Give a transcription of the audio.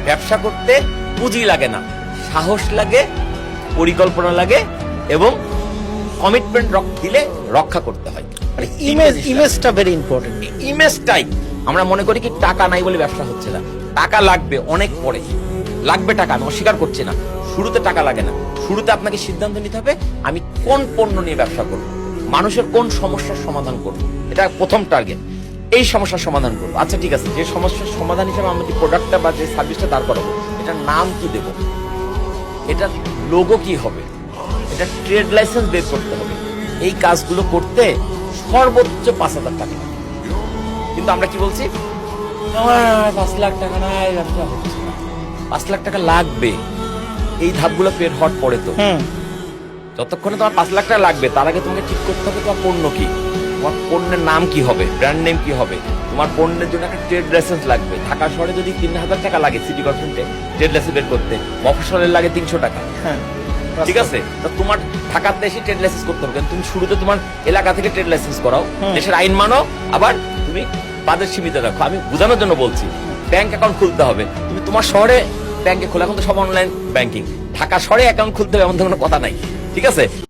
ব্যবসা করতে পুঁজি লাগে না, সাহস লাগে, পরিকল্পনা লাগে এবং কমিটমেন্ট দিলে রক্ষা করতে হয়। মানে ইমেজটা ভেরি ইম্পর্টেন্ট। ইমেজটাই আমরা মনে করি কি টাকা নাই বলে ব্যবসা হচ্ছে না। টাকা লাগবে অনেক পরে, লাগবে টাকা, আমি অস্বীকার করছি না। শুরুতে টাকা লাগে না। শুরুতে আপনাকে সিদ্ধান্ত নিতে হবে আমি কোন পণ্য নিয়ে ব্যবসা করব, মানুষের কোন সমস্যার সমাধান করব, এটা প্রথম টার্গেট। এই সমস্যার সমাধান করবো, আচ্ছা ঠিক আছে, যে সমস্যার সমাধান হিসেবে আমি যে প্রোডাক্টটা বা যে সার্ভিসটা দাঁড় করাবো, এটার নাম কি দেব, এটার লোগো কি হবে, এটা ট্রেড লাইসেন্স বের করতে হবে। এই কাজগুলো করতে সর্বোচ্চ 5,000 টাকা লাগে। কিন্তু আমরা কি বলছি, আমার 5 লাখ টাকা নাই, ব্যবসা হচ্ছে না। 5 লাখ টাকা লাগবে, এই ধাপগুলো পের হওয়ার পরে তো। যতক্ষণে তোমার 5 লাখ টাকা লাগবে তার আগে তোমাকে ঠিক করতে হবে তোমার পণ্য কি, তোমার পণ্যের নাম কি হবে, ব্র্যান্ড নেম কি হবে, তোমার পণ্যের জন্য একটা ট্রেড লাইসেন্স লাগবে। ঢাকা শহরে যদি 3,000 টাকা লাগে সিটি কর্পোরেশনে ট্রেড লাইসেন্স বের করতে, মফস্বলের লাগে 300 টাকা। ঠিক আছে, তো তোমার ঢাকাতে এসে ট্রেড লাইসেন্স করতে হবে, তুমি শুরুতে তোমার এলাকা থেকে ট্রেড লাইসেন্স করাও, দেশের আইন মানো, আবার তুমি বাজেট সীমিত রাখো। আমি বোঝানোর জন্য বলছি, ব্যাংক অ্যাকাউন্ট খুলতে হবে, তুমি তোমার শহরে ব্যাংকে খোলা, এখন তো সব অনলাইন ব্যাংকিং, ঢাকা শহরে অ্যাকাউন্ট খুলতে হবে এমন কোনো কথা নাই। ঠিক আছে।